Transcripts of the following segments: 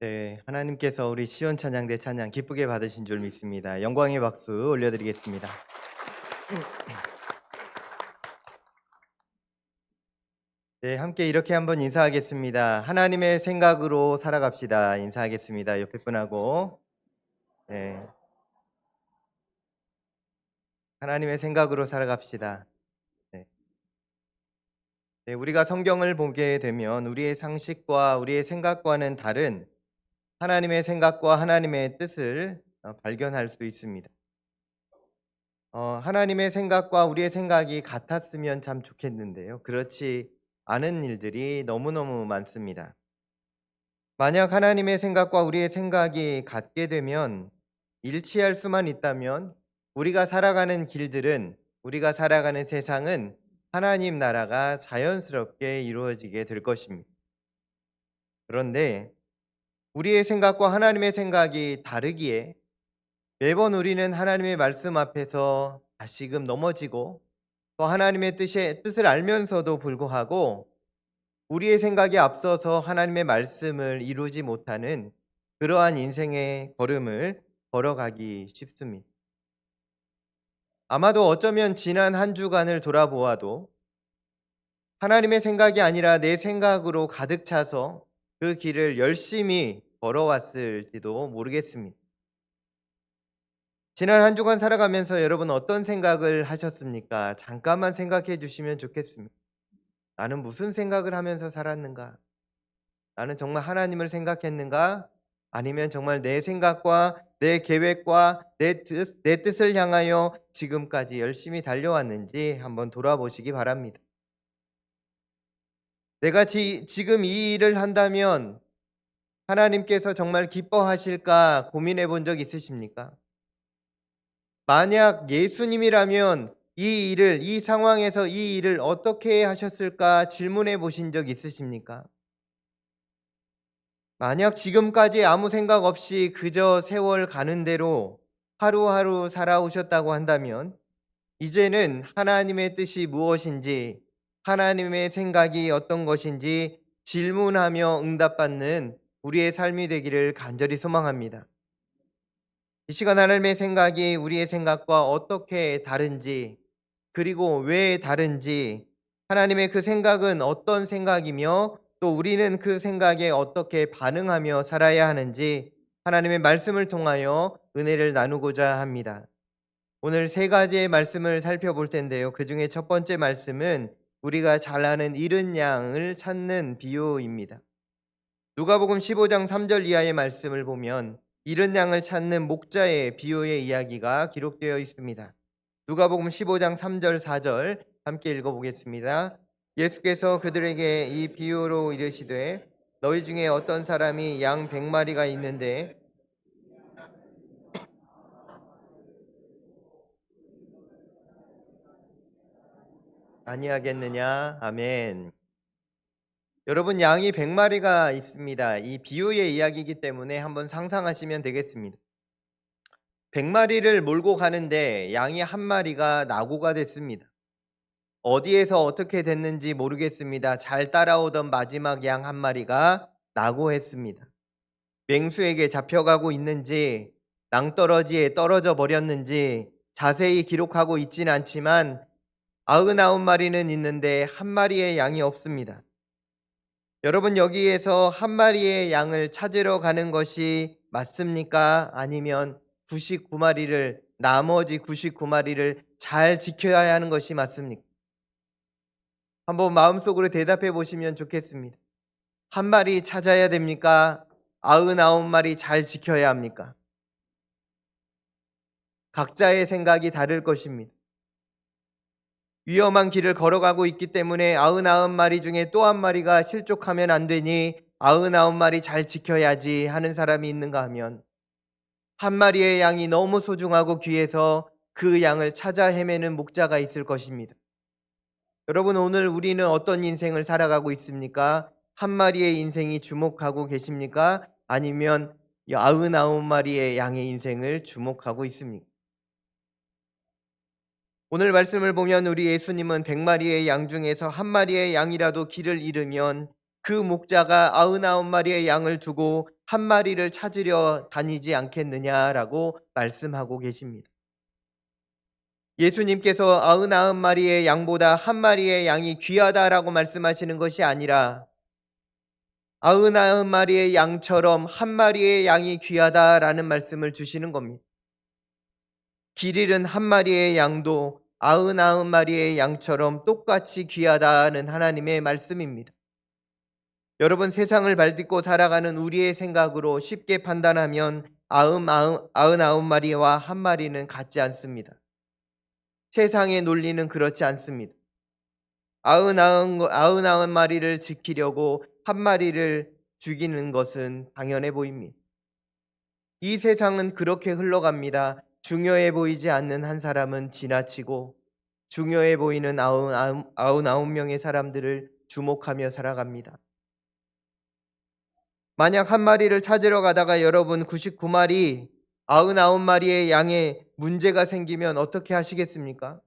네, 하나님께서 우리 시온 찬양대 찬양 기쁘게 받으신 줄 믿습니다. 영광의 박수 올려드리겠습니다. 네, 함께 이렇게 한번 인사하겠습니다. 하나님의 생각으로 살아갑시다. 인사하겠습니다. 옆에 분하고. 네, 하나님의 생각으로 살아갑시다. 네. 네, 우리가 성경을 보게 되면 우리의 상식과 우리의 생각과는 다른 하나님의 생각과 하나님의 뜻을 발견할 수 있습니다. 하나님의 생각과 우리의 생각이 같았으면 참 좋겠는데요. 그렇지 않은 일들이 너무너무 많습니다. 만약 하나님의 생각과 우리의 생각이 같게 되면 일치할 수만 있다면 우리가 살아가는 길들은 우리가 살아가는 세상은 하나님 나라가 자연스럽게 이루어지게 될 것입니다. 그런데 우리의 생각과 하나님의 생각이 다르기에 매번 우리는 하나님의 말씀 앞에서 다시금 넘어지고 또 하나님의 뜻을 알면서도 불구하고 우리의 생각에 앞서서 하나님의 말씀을 이루지 못하는 그러한 인생의 걸음을 걸어가기 쉽습니다. 아마도 어쩌면 지난 한 주간을 돌아보아도 하나님의 생각이 아니라 내 생각으로 가득 차서 그 길을 열심히 걸어왔을지도 모르겠습니다. 지난 한 주간 살아가면서 여러분 어떤 생각을 하셨습니까? 잠깐만 생각해 주시면 좋겠습니다. 나는 무슨 생각을 하면서 살았는가? 나는 정말 하나님을 생각했는가? 아니면 정말 내 생각과 내 계획과 내 뜻을 향하여 지금까지 열심히 달려왔는지 한번 돌아보시기 바랍니다. 내가 지금 이 일을 한다면 하나님께서 정말 기뻐하실까 고민해 본 적 있으십니까? 만약 예수님이라면 이 상황에서 이 일을 어떻게 하셨을까 질문해 보신 적 있으십니까? 만약 지금까지 아무 생각 없이 그저 세월 가는 대로 하루하루 살아오셨다고 한다면 이제는 하나님의 뜻이 무엇인지 하나님의 생각이 어떤 것인지 질문하며 응답받는 우리의 삶이 되기를 간절히 소망합니다. 이 시간 하나님의 생각이 우리의 생각과 어떻게 다른지 그리고 왜 다른지 하나님의 그 생각은 어떤 생각이며 또 우리는 그 생각에 어떻게 반응하며 살아야 하는지 하나님의 말씀을 통하여 은혜를 나누고자 합니다. 오늘 세 가지의 말씀을 살펴볼 텐데요. 그 중에 첫 번째 말씀은 우리가 잘 아는 잃은 양을 찾는 비유입니다. 누가복음 15장 3절 이하의 말씀을 보면 잃은 양을 찾는 목자의 비유의 이야기가 기록되어 있습니다. 누가복음 15장 3절 4절 함께 읽어보겠습니다. 예수께서 그들에게 이 비유로 이르시되 너희 중에 어떤 사람이 양 100마리가 있는데 아니하겠느냐. 아멘. 여러분 양이 100마리가 있습니다. 이 비유의 이야기이기 때문에 한번 상상하시면 되겠습니다. 100마리를 몰고 가는데 양이 한 마리가 낙오가 됐습니다. 어디에서 어떻게 됐는지 모르겠습니다. 잘 따라오던 마지막 양 한 마리가 낙오했습니다. 맹수에게 잡혀가고 있는지 낭떠러지에 떨어져 버렸는지 자세히 기록하고 있지는 않지만 99마리는 있는데 한 마리의 양이 없습니다. 여러분 여기에서 한 마리의 양을 찾으러 가는 것이 맞습니까? 아니면 99마리를 나머지 99마리를 잘 지켜야 하는 것이 맞습니까? 한번 마음속으로 대답해 보시면 좋겠습니다. 한 마리 찾아야 됩니까? 99마리 잘 지켜야 합니까? 각자의 생각이 다를 것입니다. 위험한 길을 걸어가고 있기 때문에 99마리 중에 또 한 마리가 실족하면 안 되니 99마리 잘 지켜야지 하는 사람이 있는가 하면 한 마리의 양이 너무 소중하고 귀해서 그 양을 찾아 헤매는 목자가 있을 것입니다. 여러분 오늘 우리는 어떤 인생을 살아가고 있습니까? 한 마리의 인생이 주목하고 계십니까? 아니면 99마리의 양의 인생을 주목하고 있습니까? 오늘 말씀을 보면 우리 예수님은 100마리의 양 중에서 한 마리의 양이라도 길을 잃으면 그 목자가 99마리의 양을 두고 한 마리를 찾으려 다니지 않겠느냐라고 말씀하고 계십니다. 예수님께서 99마리의 양보다 한 마리의 양이 귀하다라고 말씀하시는 것이 아니라 99마리의 양처럼 한 마리의 양이 귀하다라는 말씀을 주시는 겁니다. 길 잃은 한 마리의 양도 99마리의 양처럼 똑같이 귀하다는 하나님의 말씀입니다. 여러분, 세상을 발딛고 살아가는 우리의 생각으로 쉽게 판단하면 99마리와 한 마리는 같지 않습니다. 세상의 논리는 그렇지 않습니다. 99마리를 지키려고 한 마리를 죽이는 것은 당연해 보입니다. 이 세상은 그렇게 흘러갑니다. 중요해 보이지 않는 한 사람은 지나치고 중요해 보이는 99명의 사람들을 주목하며 살아갑니다. 만약 한 마리를 찾으러 가다가 여러분 99마리, 99마리의 양에 문제가 생기면 어떻게 하시겠습니까?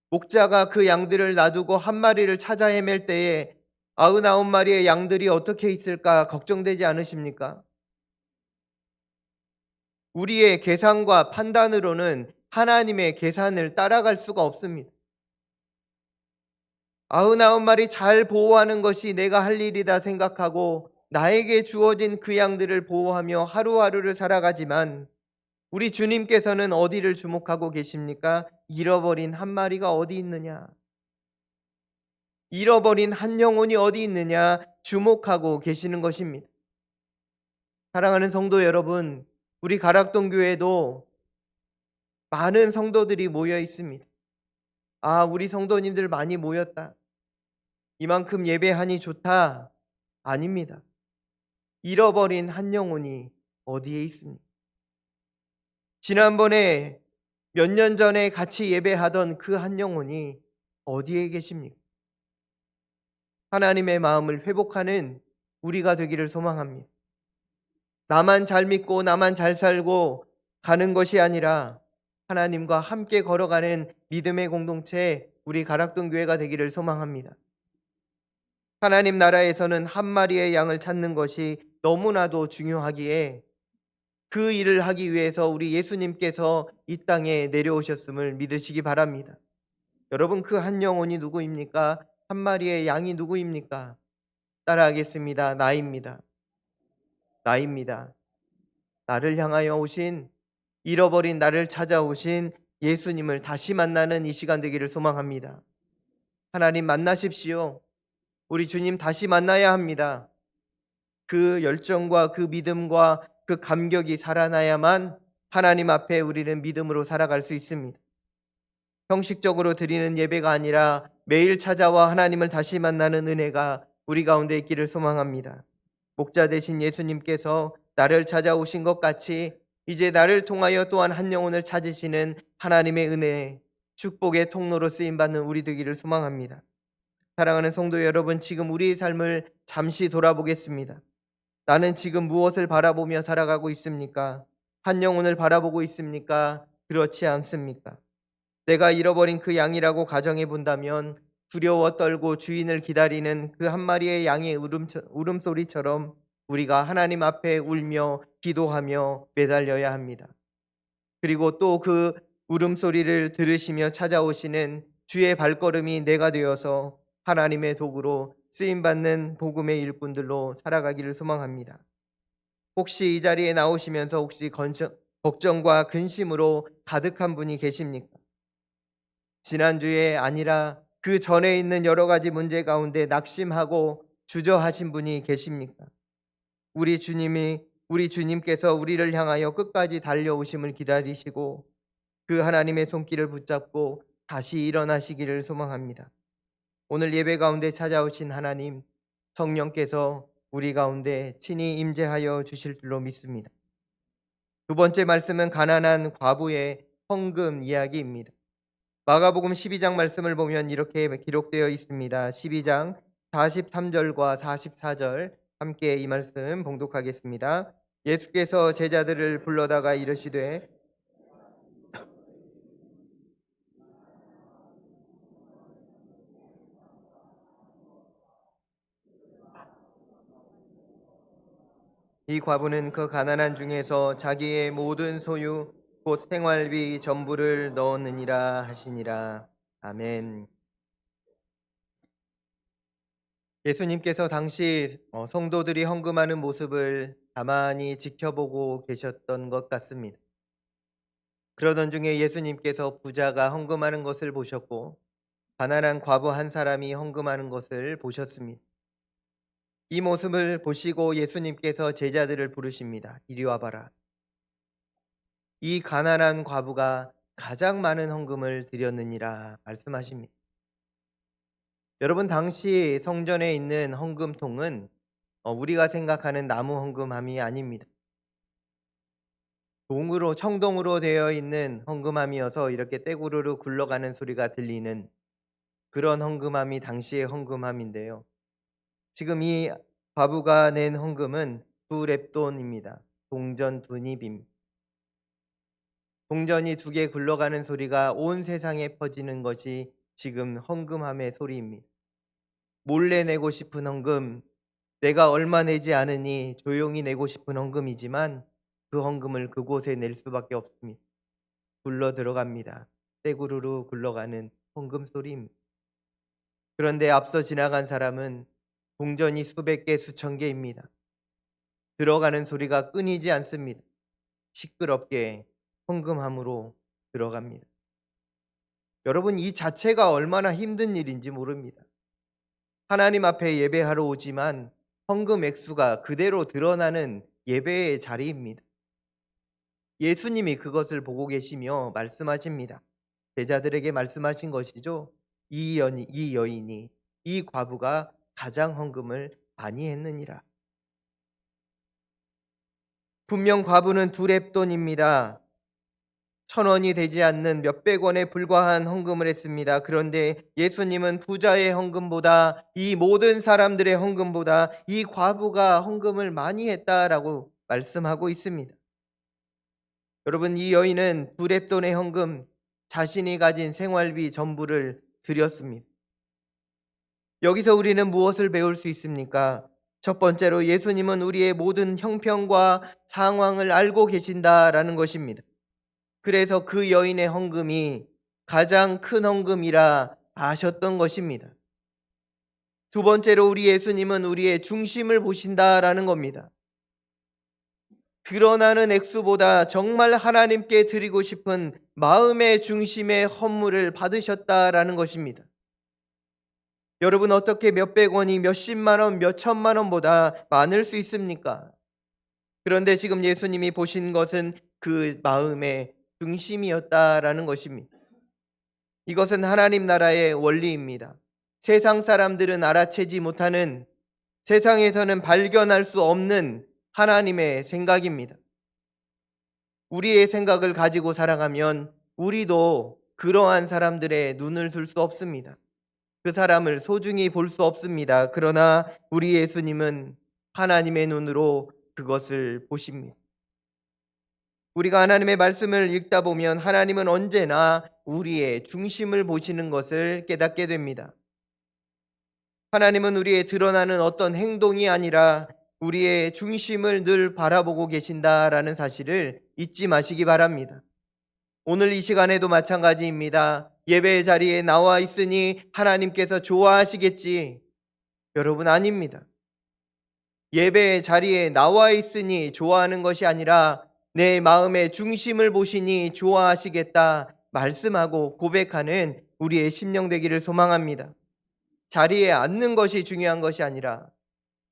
목자가 그 양들을 놔두고 한 마리를 찾아 헤맬 때에 99마리의 양들이 어떻게 있을까 걱정되지 않으십니까? 우리의 계산과 판단으로는 하나님의 계산을 따라갈 수가 없습니다. 99마리 잘 보호하는 것이 내가 할 일이다 생각하고 나에게 주어진 그 양들을 보호하며 하루하루를 살아가지만 우리 주님께서는 어디를 주목하고 계십니까? 잃어버린 한 마리가 어디 있느냐? 잃어버린 한 영혼이 어디 있느냐? 주목하고 계시는 것입니다. 사랑하는 성도 여러분, 우리 가락동 교회도 많은 성도들이 모여 있습니다. 아, 우리 성도님들 많이 모였다. 이만큼 예배하니 좋다. 아닙니다. 잃어버린 한 영혼이 어디에 있습니까? 지난번에 몇 년 전에 같이 예배하던 그 한 영혼이 어디에 계십니까? 하나님의 마음을 회복하는 우리가 되기를 소망합니다. 나만 잘 믿고 나만 잘 살고 가는 것이 아니라 하나님과 함께 걸어가는 믿음의 공동체 우리 가락동 교회가 되기를 소망합니다. 하나님 나라에서는 한 마리의 양을 찾는 것이 너무나도 중요하기에 그 일을 하기 위해서 우리 예수님께서 이 땅에 내려오셨음을 믿으시기 바랍니다. 여러분, 그 한 영혼이 누구입니까? 한 마리의 양이 누구입니까? 따라하겠습니다. 나입니다. 나입니다. 나를 향하여 오신, 잃어버린 나를 찾아오신 예수님을 다시 만나는 이 시간 되기를 소망합니다. 하나님 만나십시오. 우리 주님 다시 만나야 합니다. 그 열정과 그 믿음과 그 감격이 살아나야만 하나님 앞에 우리는 믿음으로 살아갈 수 있습니다. 형식적으로 드리는 예배가 아니라 매일 찾아와 하나님을 다시 만나는 은혜가 우리 가운데 있기를 소망합니다. 목자 되신 예수님께서 나를 찾아오신 것 같이 이제 나를 통하여 또한 한 영혼을 찾으시는 하나님의 은혜, 축복의 통로로 쓰임받는 우리 되기를 소망합니다. 사랑하는 성도 여러분, 지금 우리의 삶을 잠시 돌아보겠습니다. 나는 지금 무엇을 바라보며 살아가고 있습니까? 한 영혼을 바라보고 있습니까? 그렇지 않습니까? 내가 잃어버린 그 양이라고 가정해 본다면 두려워 떨고 주인을 기다리는 그 한 마리의 양의 울음소리처럼 우리가 하나님 앞에 울며 기도하며 매달려야 합니다. 그리고 또 그 울음소리를 들으시며 찾아오시는 주의 발걸음이 내가 되어서 하나님의 도구로 쓰임받는 복음의 일꾼들로 살아가기를 소망합니다. 혹시 이 자리에 나오시면서 혹시 걱정과 근심으로 가득한 분이 계십니까? 지난주에 아니라 그 전에 있는 여러 가지 문제 가운데 낙심하고 주저하신 분이 계십니까? 우리 주님께서 우리를 향하여 끝까지 달려오심을 기다리시고 그 하나님의 손길을 붙잡고 다시 일어나시기를 소망합니다. 오늘 예배 가운데 찾아오신 하나님, 성령께서 우리 가운데 친히 임재하여 주실 줄로 믿습니다. 두 번째 말씀은 가난한 과부의 헌금 이야기입니다. 마가복음 12장 말씀을 보면 이렇게 기록되어 있습니다. 12장 43절과 44절 함께 이 말씀 봉독하겠습니다. 예수께서 제자들을 불러다가 이르시되 이 과부는 그 가난한 중에서 자기의 모든 소유 곧 생활비 전부를 넣었느니라 하시니라. 아멘. 예수님께서 당시 성도들이 헌금하는 모습을 가만히 지켜보고 계셨던 것 같습니다. 그러던 중에 예수님께서 부자가 헌금하는 것을 보셨고 가난한 과부 한 사람이 헌금하는 것을 보셨습니다. 이 모습을 보시고 예수님께서 제자들을 부르십니다. 이리 와봐라. 이 가난한 과부가 가장 많은 헌금을 드렸느니라 말씀하십니다. 여러분, 당시 성전에 있는 헌금통은 우리가 생각하는 나무 헌금함이 아닙니다. 청동으로 되어 있는 헌금함이어서 이렇게 떼구르르 굴러가는 소리가 들리는 그런 헌금함이 당시의 헌금함인데요. 지금 이 과부가 낸 헌금은 두 렙돈입니다. 동전 두 닙입니다. 동전이 두 개 굴러가는 소리가 온 세상에 퍼지는 것이 지금 헌금함의 소리입니다. 몰래 내고 싶은 헌금, 내가 얼마 내지 않으니 조용히 내고 싶은 헌금이지만 그 헌금을 그곳에 낼 수밖에 없습니다. 굴러 들어갑니다. 떼구르르 굴러가는 헌금 소리입니다. 그런데 앞서 지나간 사람은 동전이 수백 개, 수천 개입니다. 들어가는 소리가 끊이지 않습니다. 시끄럽게 헌금함으로 들어갑니다. 여러분, 이 자체가 얼마나 힘든 일인지 모릅니다. 하나님 앞에 예배하러 오지만 헌금 액수가 그대로 드러나는 예배의 자리입니다. 예수님이 그것을 보고 계시며 말씀하십니다. 제자들에게 말씀하신 것이죠. 이 여인이, 이 과부가 가장 헌금을 많이 했느니라. 분명 과부는 두 렙돈입니다. 1,000원이 되지 않는 몇백 원에 불과한 헌금을 했습니다. 그런데 예수님은 부자의 헌금보다, 이 모든 사람들의 헌금보다 이 과부가 헌금을 많이 했다라고 말씀하고 있습니다. 여러분, 이 여인은 두 렙돈의 헌금, 자신이 가진 생활비 전부를 드렸습니다. 여기서 우리는 무엇을 배울 수 있습니까? 첫 번째로 예수님은 우리의 모든 형편과 상황을 알고 계신다라는 것입니다. 그래서 그 여인의 헌금이 가장 큰 헌금이라 아셨던 것입니다. 두 번째로 우리 예수님은 우리의 중심을 보신다라는 겁니다. 드러나는 액수보다 정말 하나님께 드리고 싶은 마음의 중심의 헌물을 받으셨다라는 것입니다. 여러분, 어떻게 몇백 원이 몇십만 원, 몇천만 원보다 많을 수 있습니까? 그런데 지금 예수님이 보신 것은 그 마음의 중심이었다라는 것입니다. 이것은 하나님 나라의 원리입니다. 세상 사람들은 알아채지 못하는, 세상에서는 발견할 수 없는 하나님의 생각입니다. 우리의 생각을 가지고 살아가면 우리도 그러한 사람들의 눈을 둘 수 없습니다. 그 사람을 소중히 볼 수 없습니다. 그러나 우리 예수님은 하나님의 눈으로 그것을 보십니다. 우리가 하나님의 말씀을 읽다 보면 하나님은 언제나 우리의 중심을 보시는 것을 깨닫게 됩니다. 하나님은 우리의 드러나는 어떤 행동이 아니라 우리의 중심을 늘 바라보고 계신다라는 사실을 잊지 마시기 바랍니다. 오늘 이 시간에도 마찬가지입니다. 예배의 자리에 나와 있으니 하나님께서 좋아하시겠지. 여러분, 아닙니다. 예배의 자리에 나와 있으니 좋아하는 것이 아니라 내 마음의 중심을 보시니 좋아하시겠다 말씀하고 고백하는 우리의 심령 되기를 소망합니다. 자리에 앉는 것이 중요한 것이 아니라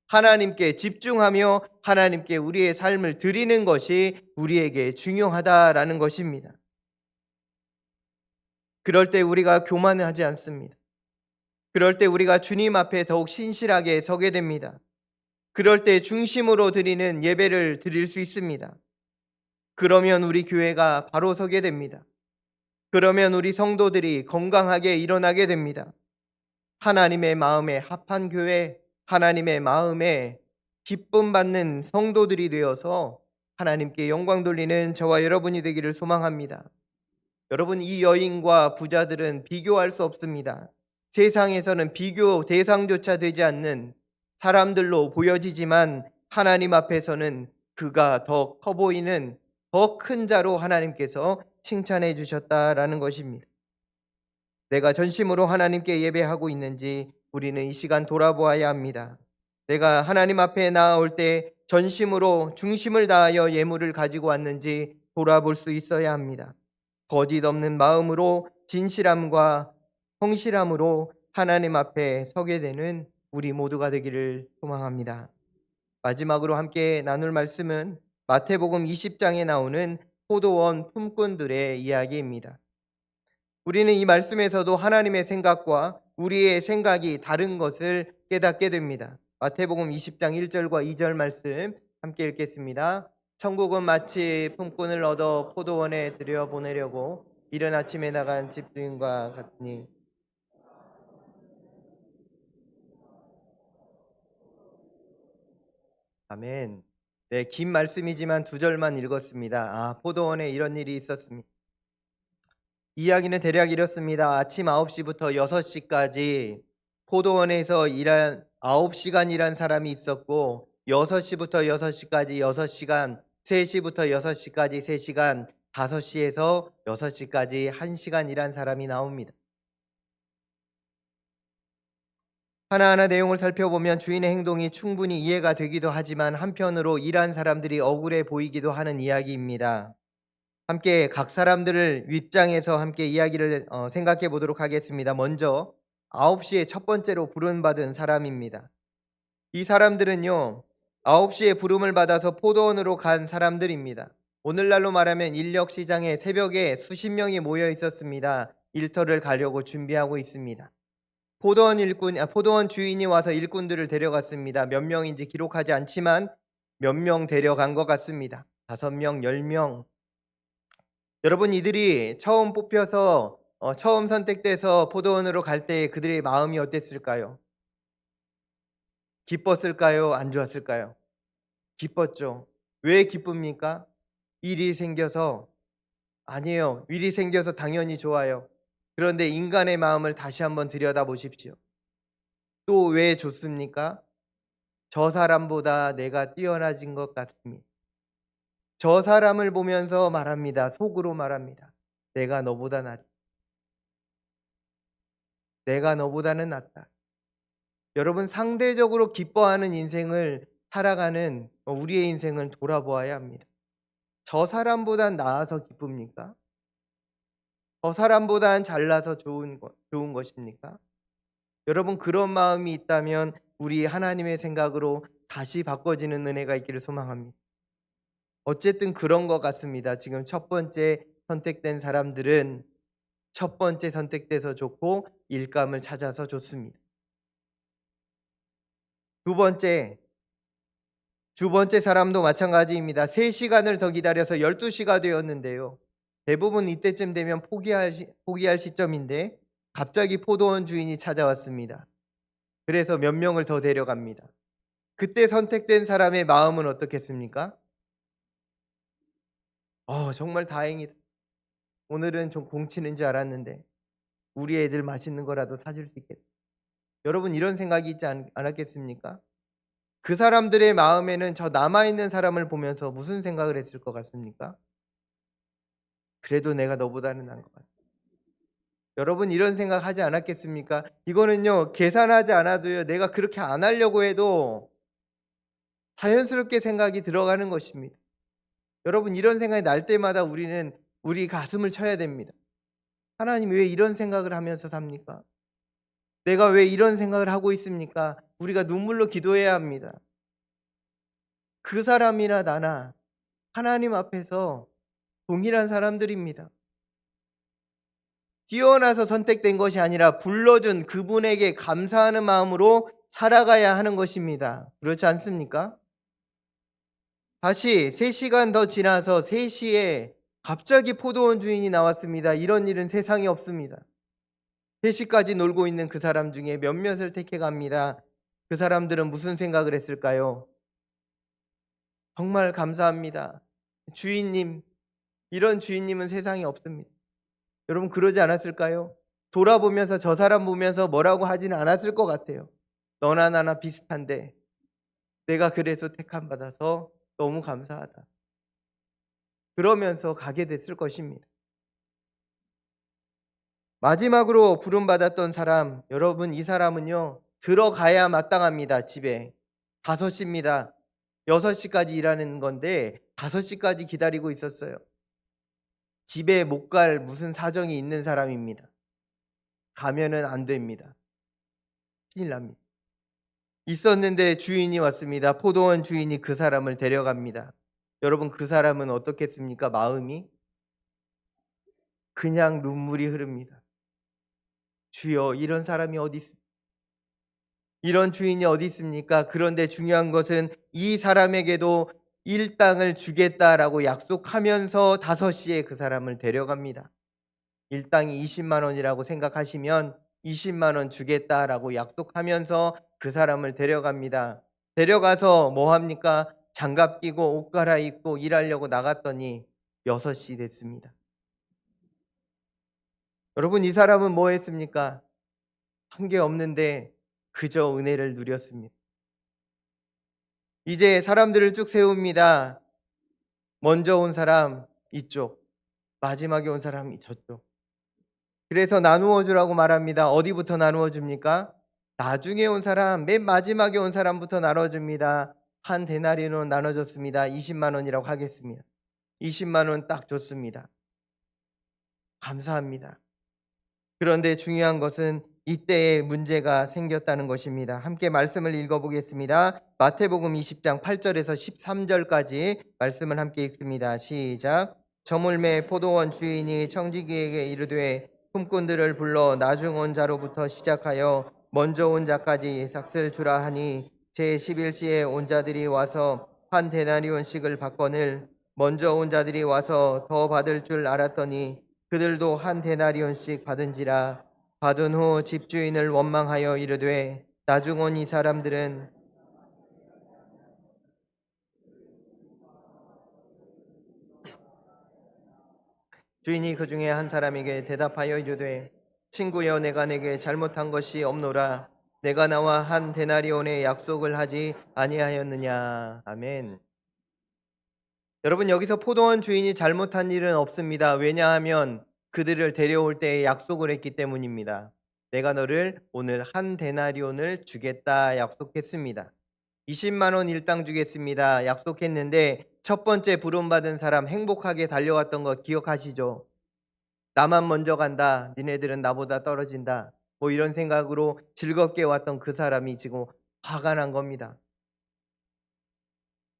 하나님께 집중하며 하나님께 우리의 삶을 드리는 것이 우리에게 중요하다라는 것입니다. 그럴 때 우리가 교만하지 않습니다. 그럴 때 우리가 주님 앞에 더욱 신실하게 서게 됩니다. 그럴 때 중심으로 드리는 예배를 드릴 수 있습니다. 그러면 우리 교회가 바로 서게 됩니다. 그러면 우리 성도들이 건강하게 일어나게 됩니다. 하나님의 마음에 합한 교회, 하나님의 마음에 기쁨 받는 성도들이 되어서 하나님께 영광 돌리는 저와 여러분이 되기를 소망합니다. 여러분, 이 여인과 부자들은 비교할 수 없습니다. 세상에서는 비교 대상조차 되지 않는 사람들로 보여지지만 하나님 앞에서는 그가 더 커 보이는 더 큰 자로 하나님께서 칭찬해 주셨다라는 것입니다. 내가 전심으로 하나님께 예배하고 있는지 우리는 이 시간 돌아보아야 합니다. 내가 하나님 앞에 나아올 때 전심으로 중심을 다하여 예물을 가지고 왔는지 돌아볼 수 있어야 합니다. 거짓 없는 마음으로 진실함과 성실함으로 하나님 앞에 서게 되는 우리 모두가 되기를 소망합니다. 마지막으로 함께 나눌 말씀은 마태복음 20장에 나오는 포도원 품꾼들의 이야기입니다. 우리는 이 말씀에서도 하나님의 생각과 우리의 생각이 다른 것을 깨닫게 됩니다. 마태복음 20장 1절과 2절 말씀 함께 읽겠습니다. 천국은 마치 품꾼을 얻어 포도원에 들여보내려고 이른 아침에 나간 집주인과 같으니. 아멘. 네, 긴 말씀이지만 두 절만 읽었습니다. 포도원에 이런 일이 있었습니다. 이야기는 대략 이렇습니다. 아침 9시부터 6시까지 포도원에서 일한 9시간 일한 사람이 있었고 6시부터 6시까지 6시간, 3시부터 6시까지 3시간, 5시에서 6시까지 1시간 일한 사람이 나옵니다. 하나하나 내용을 살펴보면 주인의 행동이 충분히 이해가 되기도 하지만 한편으로 일한 사람들이 억울해 보이기도 하는 이야기입니다. 함께 각 사람들을 입장에서 함께 이야기를 생각해 보도록 하겠습니다. 먼저 9시에 첫 번째로 부름받은 사람입니다. 이 사람들은요, 9시에 부름을 받아서 포도원으로 간 사람들입니다. 오늘날로 말하면 인력 시장에 새벽에 수십 명이 모여 있었습니다. 일터를 가려고 준비하고 있습니다. 포도원 주인이 와서 일꾼들을 데려갔습니다. 몇 명인지 기록하지 않지만 몇 명 데려간 것 같습니다. 5명, 10명. 여러분, 이들이 처음 뽑혀서 처음 선택돼서 포도원으로 갈 때 그들의 마음이 어땠을까요? 기뻤을까요? 안 좋았을까요? 기뻤죠. 왜 기쁩니까? 일이 생겨서. 아니에요. 일이 생겨서 당연히 좋아요. 그런데 인간의 마음을 다시 한번 들여다보십시오. 또 왜 좋습니까? 저 사람보다 내가 뛰어나진 것 같습니다. 저 사람을 보면서 말합니다. 속으로 말합니다. 내가 너보다 낫다. 내가 너보다는 낫다. 여러분, 상대적으로 기뻐하는 인생을 살아가는 우리의 인생을 돌아보아야 합니다. 저 사람보단 나아서 기쁩니까? 저 사람보단 잘나서 좋은 것입니까? 여러분, 그런 마음이 있다면 우리 하나님의 생각으로 다시 바꿔지는 은혜가 있기를 소망합니다. 어쨌든 그런 것 같습니다. 지금 첫 번째 선택된 사람들은 첫 번째 선택돼서 좋고 일감을 찾아서 좋습니다. 두 번째 사람도 마찬가지입니다. 3시간을 더 기다려서 12시가 되었는데요. 대부분 이때쯤 되면 포기할 시점인데 갑자기 포도원 주인이 찾아왔습니다. 그래서 몇 명을 더 데려갑니다. 그때 선택된 사람의 마음은 어떻겠습니까? 정말 다행이다. 오늘은 좀 공치는 줄 알았는데 우리 애들 맛있는 거라도 사줄 수 있겠다. 여러분, 이런 생각이 있지 않았겠습니까? 그 사람들의 마음에는 저 남아있는 사람을 보면서 무슨 생각을 했을 것 같습니까? 그래도 내가 너보다는 나은 것 같아. 여러분, 이런 생각 하지 않았겠습니까? 이거는요, 계산하지 않아도요, 내가 그렇게 안 하려고 해도 자연스럽게 생각이 들어가는 것입니다. 여러분, 이런 생각이 날 때마다 우리는 우리 가슴을 쳐야 됩니다. 하나님, 왜 이런 생각을 하면서 삽니까? 내가 왜 이런 생각을 하고 있습니까? 우리가 눈물로 기도해야 합니다. 그 사람이나 나나 하나님 앞에서 동일한 사람들입니다. 뛰어나서 선택된 것이 아니라 불러준 그분에게 감사하는 마음으로 살아가야 하는 것입니다. 그렇지 않습니까? 다시 3시간 더 지나서 3시에 갑자기 포도원 주인이 나왔습니다. 이런 일은 세상에 없습니다. 3시까지 놀고 있는 그 사람 중에 몇몇을 택해갑니다. 그 사람들은 무슨 생각을 했을까요? 정말 감사합니다. 주인님, 이런 주인님은 세상에 없습니다. 여러분, 그러지 않았을까요? 돌아보면서 저 사람 보면서 뭐라고 하지는 않았을 것 같아요. 너나 나나 비슷한데 내가 그래서 택함 받아서 너무 감사하다. 그러면서 가게 됐을 것입니다. 마지막으로 부름받았던 사람, 여러분 이 사람은요, 들어가야 마땅합니다. 집에. 5시입니다. 6시까지 일하는 건데 5시까지 기다리고 있었어요. 집에 못 갈 무슨 사정이 있는 사람입니다. 가면은 안 됩니다. 큰일 납니다. 있었는데 주인이 왔습니다. 포도원 주인이 그 사람을 데려갑니다. 여러분 그 사람은 어떻겠습니까? 마음이 그냥 눈물이 흐릅니다. 주여, 이런 사람이 어디 있습니까? 이런 주인이 어디 있습니까? 그런데 중요한 것은 이 사람에게도 일당을 주겠다라고 약속하면서 5시에 그 사람을 데려갑니다. 일당이 20만 원이라고 생각하시면 20만 원 주겠다라고 약속하면서 그 사람을 데려갑니다. 데려가서 뭐 합니까? 장갑 끼고 옷 갈아입고 일하려고 나갔더니 6시 됐습니다. 여러분 이 사람은 뭐 했습니까? 한 게 없는데 그저 은혜를 누렸습니다. 이제 사람들을 쭉 세웁니다. 먼저 온 사람 이쪽, 마지막에 온 사람이 저쪽. 그래서 나누어 주라고 말합니다. 어디부터 나누어 줍니까? 나중에 온 사람, 맨 마지막에 온 사람부터 나눠줍니다. 한 데나리온 나눠줬습니다. 20만 원이라고 하겠습니다. 20만 원 딱 줬습니다. 감사합니다. 그런데 중요한 것은 이때에 문제가 생겼다는 것입니다. 함께 말씀을 읽어보겠습니다. 마태복음 20장 8절에서 13절까지 말씀을 함께 읽습니다. 시작. 저물매 포도원 주인이 청지기에게 이르되 품꾼들을 불러 나중 온 자로부터 시작하여 먼저 온 자까지 삭슬 주라 하니 제 11시에 온 자들이 와서 한 데나리온씩을 받거늘 먼저 온 자들이 와서 더 받을 줄 알았더니 그들도 한 데나리온씩 받은지라. 받은 후 집주인을 원망하여 이르되 나중 온 이 사람들은 주인이 그 중에 한 사람에게 대답하여 이르되 친구여, 내가 내게 잘못한 것이 없노라. 내가 나와 한 데나리온의 약속을 하지 아니하였느냐. 아멘. 여러분 여기서 포도원 주인이 잘못한 일은 없습니다. 왜냐하면 그들을 데려올 때 약속을 했기 때문입니다. 내가 너를 오늘 한 데나리온을 주겠다 약속했습니다. 20만 원 일당 주겠습니다. 약속했는데 첫 번째 부름받은 사람 행복하게 달려왔던 거 기억하시죠? 나만 먼저 간다. 니네들은 나보다 떨어진다. 뭐 이런 생각으로 즐겁게 왔던 그 사람이 지금 화가 난 겁니다.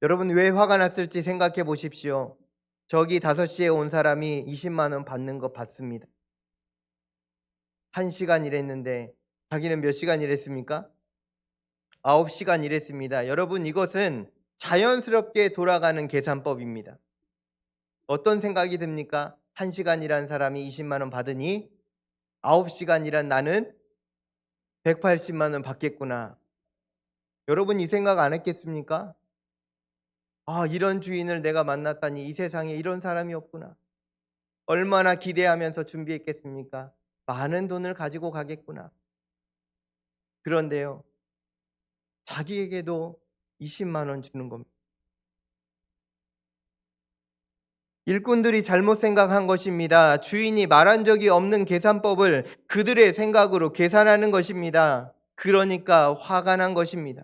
여러분 왜 화가 났을지 생각해 보십시오. 저기 5시에 온 사람이 20만 원 받는 거 봤습니다. 1시간 일했는데 자기는 몇 시간 일했습니까? 9시간 일했습니다. 여러분 이것은 자연스럽게 돌아가는 계산법입니다. 어떤 생각이 듭니까? 1시간 일한 사람이 20만 원 받으니 9시간 일한 나는 180만 원 받겠구나. 여러분 이 생각 안 했겠습니까? 아, 이런 주인을 내가 만났다니 이 세상에 이런 사람이 없구나. 얼마나 기대하면서 준비했겠습니까? 많은 돈을 가지고 가겠구나. 그런데요, 자기에게도 20만 원 주는 겁니다. 일꾼들이 잘못 생각한 것입니다. 주인이 말한 적이 없는 계산법을 그들의 생각으로 계산하는 것입니다. 그러니까 화가 난 것입니다.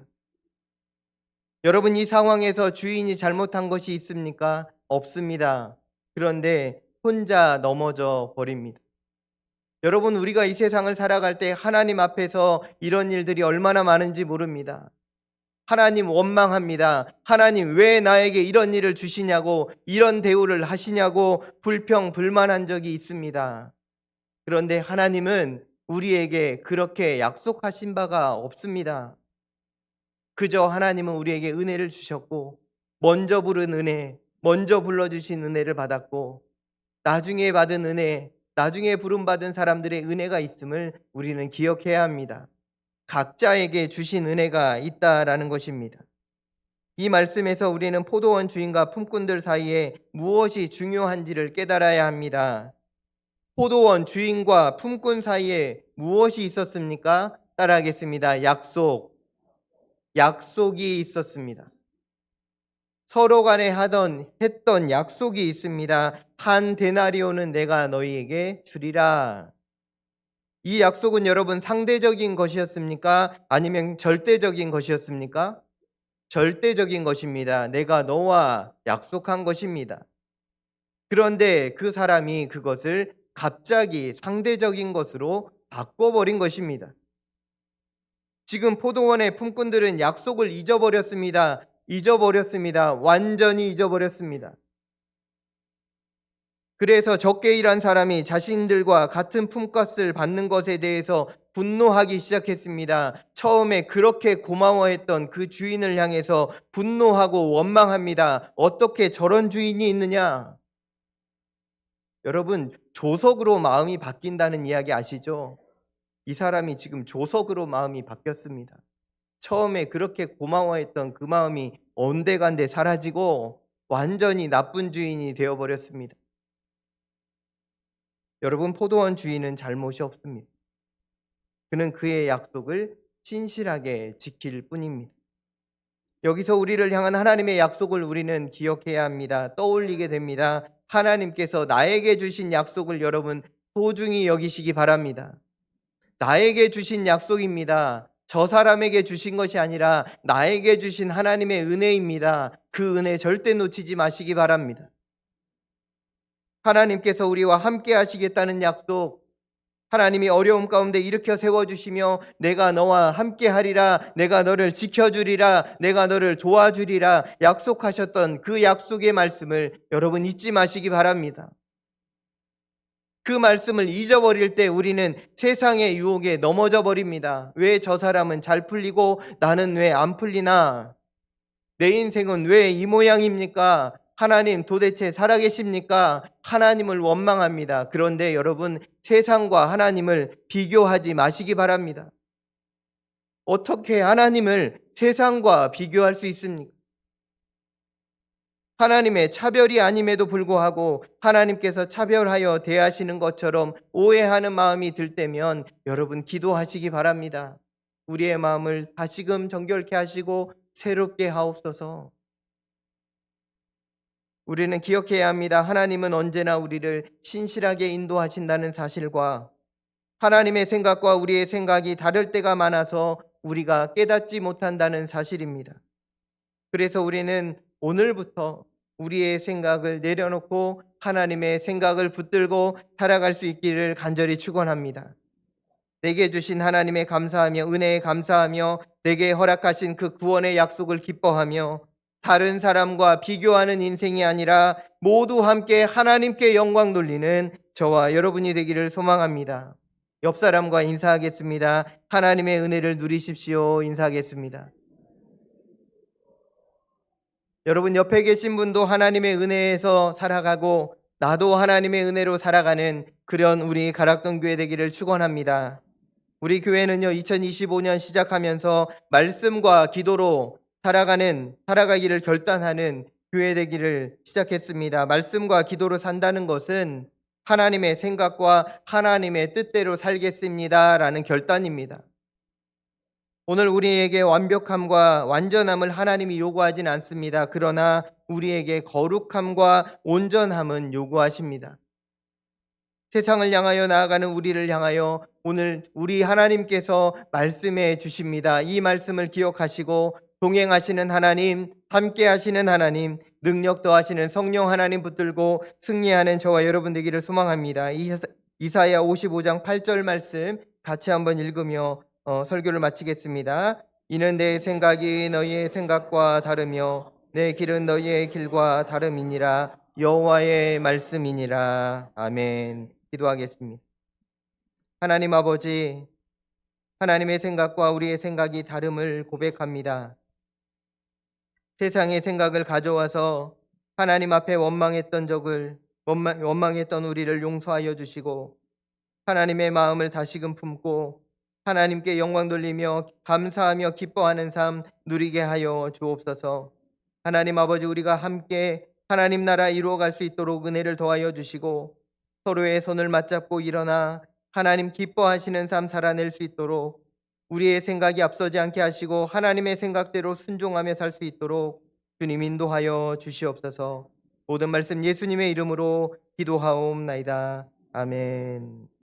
여러분 이 상황에서 주인이 잘못한 것이 있습니까? 없습니다. 그런데 혼자 넘어져 버립니다. 여러분 우리가 이 세상을 살아갈 때 하나님 앞에서 이런 일들이 얼마나 많은지 모릅니다. 하나님 원망합니다. 하나님 왜 나에게 이런 일을 주시냐고, 이런 대우를 하시냐고 불평 불만한 적이 있습니다. 그런데 하나님은 우리에게 그렇게 약속하신 바가 없습니다. 그저 하나님은 우리에게 은혜를 주셨고 먼저 부른 은혜, 먼저 불러주신 은혜를 받았고 나중에 받은 은혜, 나중에 부름받은 사람들의 은혜가 있음을 우리는 기억해야 합니다. 각자에게 주신 은혜가 있다라는 것입니다. 이 말씀에서 우리는 포도원 주인과 품꾼들 사이에 무엇이 중요한지를 깨달아야 합니다. 포도원 주인과 품꾼 사이에 무엇이 있었습니까? 따라하겠습니다. 약속. 약속이 있었습니다. 서로 간에 했던 약속이 있습니다. 한 데나리오는 내가 너희에게 주리라. 이 약속은 여러분 상대적인 것이었습니까? 아니면 절대적인 것이었습니까? 절대적인 것입니다. 내가 너와 약속한 것입니다. 그런데 그 사람이 그것을 갑자기 상대적인 것으로 바꿔버린 것입니다. 지금 포도원의 품꾼들은 약속을 잊어버렸습니다. 잊어버렸습니다. 완전히 잊어버렸습니다. 그래서 적게 일한 사람이 자신들과 같은 품값을 받는 것에 대해서 분노하기 시작했습니다. 처음에 그렇게 고마워했던 그 주인을 향해서 분노하고 원망합니다. 어떻게 저런 주인이 있느냐? 여러분, 조석으로 마음이 바뀐다는 이야기 아시죠? 이 사람이 지금 조석으로 마음이 바뀌었습니다. 처음에 그렇게 고마워했던 그 마음이 온데간데 사라지고 완전히 나쁜 주인이 되어버렸습니다. 여러분, 포도원 주인은 잘못이 없습니다. 그는 그의 약속을 신실하게 지킬 뿐입니다. 여기서 우리를 향한 하나님의 약속을 우리는 기억해야 합니다. 떠올리게 됩니다. 하나님께서 나에게 주신 약속을 여러분 소중히 여기시기 바랍니다. 나에게 주신 약속입니다. 저 사람에게 주신 것이 아니라 나에게 주신 하나님의 은혜입니다. 그 은혜 절대 놓치지 마시기 바랍니다. 하나님께서 우리와 함께 하시겠다는 약속, 하나님이 어려움 가운데 일으켜 세워주시며 내가 너와 함께 하리라, 내가 너를 지켜주리라, 내가 너를 도와주리라 약속하셨던 그 약속의 말씀을 여러분 잊지 마시기 바랍니다. 그 말씀을 잊어버릴 때 우리는 세상의 유혹에 넘어져 버립니다. 왜 저 사람은 잘 풀리고 나는 왜 안 풀리나? 내 인생은 왜 이 모양입니까? 하나님 도대체 살아계십니까? 하나님을 원망합니다. 그런데 여러분, 세상과 하나님을 비교하지 마시기 바랍니다. 어떻게 하나님을 세상과 비교할 수 있습니까? 하나님의 차별이 아님에도 불구하고 하나님께서 차별하여 대하시는 것처럼 오해하는 마음이 들 때면 여러분 기도하시기 바랍니다. 우리의 마음을 다시금 정결케 하시고 새롭게 하옵소서. 우리는 기억해야 합니다. 하나님은 언제나 우리를 신실하게 인도하신다는 사실과 하나님의 생각과 우리의 생각이 다를 때가 많아서 우리가 깨닫지 못한다는 사실입니다. 그래서 우리는 오늘부터 우리의 생각을 내려놓고 하나님의 생각을 붙들고 살아갈 수 있기를 간절히 축원합니다. 내게 주신 하나님의 감사하며 은혜에 감사하며 내게 허락하신 그 구원의 약속을 기뻐하며 다른 사람과 비교하는 인생이 아니라 모두 함께 하나님께 영광 돌리는 저와 여러분이 되기를 소망합니다. 옆 사람과 인사하겠습니다. 하나님의 은혜를 누리십시오. 인사하겠습니다. 여러분 옆에 계신 분도 하나님의 은혜에서 살아가고 나도 하나님의 은혜로 살아가는 그런 우리 가락동 교회 되기를 축원합니다. 우리 교회는요 2025년 시작하면서 말씀과 기도로 살아가기를 결단하는 교회 되기를 시작했습니다. 말씀과 기도로 산다는 것은 하나님의 생각과 하나님의 뜻대로 살겠습니다라는 결단입니다. 오늘 우리에게 완벽함과 완전함을 하나님이 요구하진 않습니다. 그러나 우리에게 거룩함과 온전함은 요구하십니다. 세상을 향하여 나아가는 우리를 향하여 오늘 우리 하나님께서 말씀해 주십니다. 이 말씀을 기억하시고 동행하시는 하나님, 함께 하시는 하나님, 능력 더하시는 성령 하나님 붙들고 승리하는 저와 여러분 되기를 소망합니다. 이사야 55장 8절 말씀 같이 한번 읽으며 설교를 마치겠습니다. 이는 내 생각이 너희의 생각과 다르며 내 길은 너희의 길과 다름이니라. 여호와의 말씀이니라. 아멘. 기도하겠습니다. 하나님 아버지, 하나님의 생각과 우리의 생각이 다름을 고백합니다. 세상의 생각을 가져와서 하나님 앞에 원망했던 우리를 용서하여 주시고 하나님의 마음을 다시금 품고 하나님께 영광 돌리며 감사하며 기뻐하는 삶 누리게 하여 주옵소서. 하나님 아버지, 우리가 함께 하나님 나라 이루어갈 수 있도록 은혜를 더하여 주시고 서로의 손을 맞잡고 일어나 하나님 기뻐하시는 삶 살아낼 수 있도록 우리의 생각이 앞서지 않게 하시고 하나님의 생각대로 순종하며 살 수 있도록 주님 인도하여 주시옵소서. 모든 말씀 예수님의 이름으로 기도하옵나이다. 아멘.